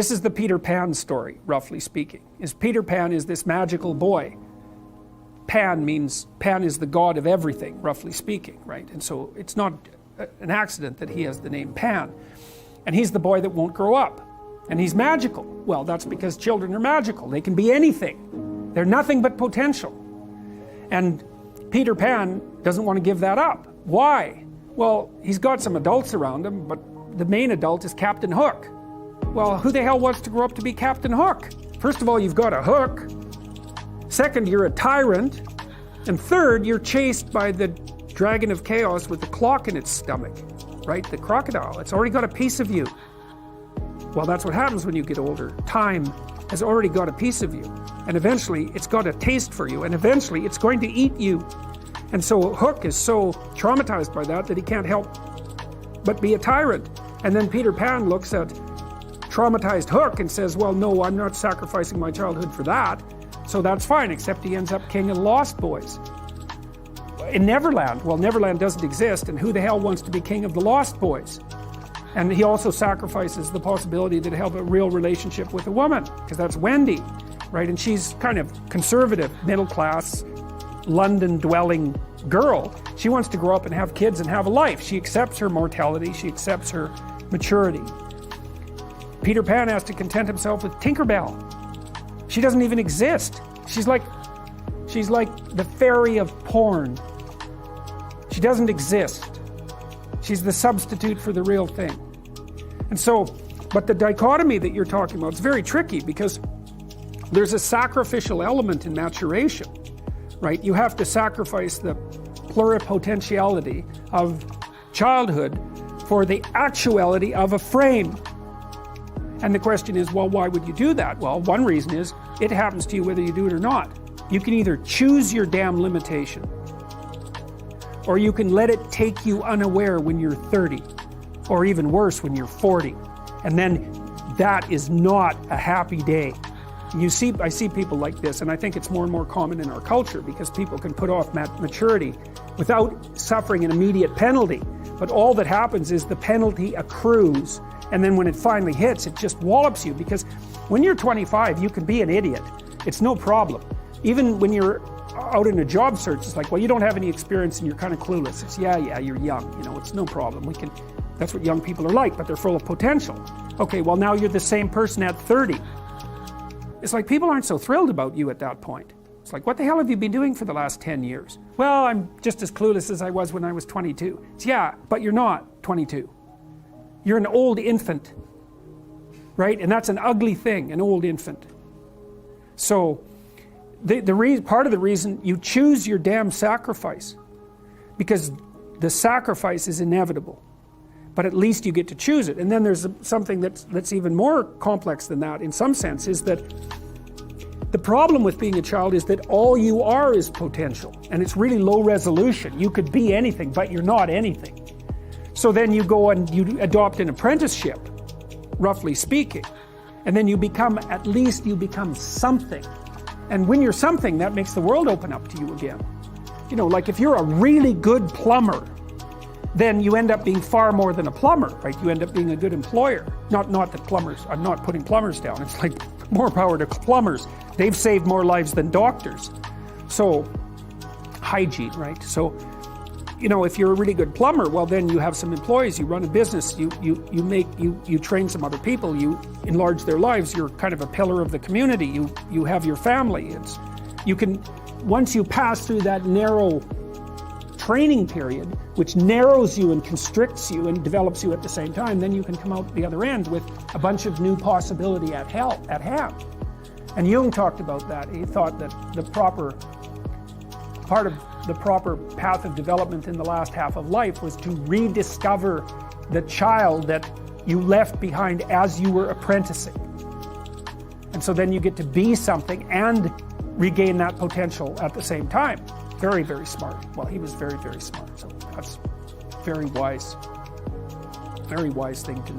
This is the Peter Pan story, roughly speaking. Peter Pan is this magical boy. Pan is the god of everything, roughly speaking, right? And so it's not an accident that he has the name Pan. And he's the boy that won't grow up. And he's magical. Well, that's because children are magical. They can be anything. They're nothing but potential. And Peter Pan doesn't want to give that up. Why? Well, he's got some adults around him, but the main adult is Captain Hook. Well, who the hell wants to grow up to be Captain Hook? First of all, you've got a hook. Second, you're a tyrant. And third, you're chased by the dragon of chaos with the clock in its stomach, right? The crocodile. It's already got a piece of you. Well, that's what happens when you get older. Time has already got a piece of you. And eventually, it's got a taste for you. And eventually, it's going to eat you. And so Hook is so traumatized by that he can't help but be a tyrant. And then Peter Pan looks at traumatized Hook and says, well, no, I'm not sacrificing my childhood for that. So that's fine, except he ends up king of the Lost Boys. In Neverland, well, Neverland doesn't exist, and who the hell wants to be king of the Lost Boys? And he also sacrifices the possibility that he'll have a real relationship with a woman, because that's Wendy, right? And she's kind of conservative, middle-class, London-dwelling girl. She wants to grow up and have kids and have a life. She accepts her mortality, she accepts her maturity. Peter Pan has to content himself with Tinkerbell. She doesn't even exist. She's like the fairy of porn. She doesn't exist. She's the substitute for the real thing. And so, but the dichotomy that you're talking about is very tricky, because there's a sacrificial element in maturation, right? You have to sacrifice the pluripotentiality of childhood for the actuality of a frame. And the question is, well, why would you do that? Well, one reason is it happens to you whether you do it or not. You can either choose your damn limitation, or you can let it take you unaware when you're 30, or even worse, when you're 40. And then that is not a happy day. I see people like this, and I think it's more and more common in our culture, because people can put off maturity without suffering an immediate penalty. But all that happens is the penalty accrues, and then when it finally hits, it just wallops you. Because when you're 25, you can be an idiot. It's no problem. Even when you're out in a job search, it's like, well, you don't have any experience and you're kind of clueless. It's, yeah, you're young, you know, it's no problem. That's what young people are like, but they're full of potential. Okay, well, now you're the same person at 30. It's like people aren't so thrilled about you at that point. It's like, what the hell have you been doing for the last 10 years? Well, I'm just as clueless as I was when I was 22. It's, yeah, but you're not 22. You're an old infant, right? And that's an ugly thing, an old infant. So part of the reason you choose your damn sacrifice, because the sacrifice is inevitable, but at least you get to choose it. And then there's something that's even more complex than that in some sense, is that the problem with being a child is that all you are is potential, and it's really low resolution. You could be anything, but you're not anything. So then you go and you adopt an apprenticeship, roughly speaking, and then you become something. And when you're something, that makes the world open up to you again. You know, like if you're a really good plumber, then you end up being far more than a plumber, right? You end up being a good employer. Not that plumbers, I'm not putting plumbers down. It's like, more power to plumbers. They've saved more lives than doctors. So, hygiene, right? So, you know, if you're a really good plumber, well, then you have some employees, you run a business, you train some other people, you enlarge their lives, you're kind of a pillar of the community, you have your family. Once you pass through that narrow training period, which narrows you and constricts you and develops you at the same time, then you can come out the other end with a bunch of new possibility at hand. And Jung talked about that. He thought that the proper path of development in the last half of life was to rediscover the child that you left behind as you were apprenticing. And so then you get to be something and regain that potential at the same time. Very, very smart. Well, he was very, very smart. So that's very wise thing to know.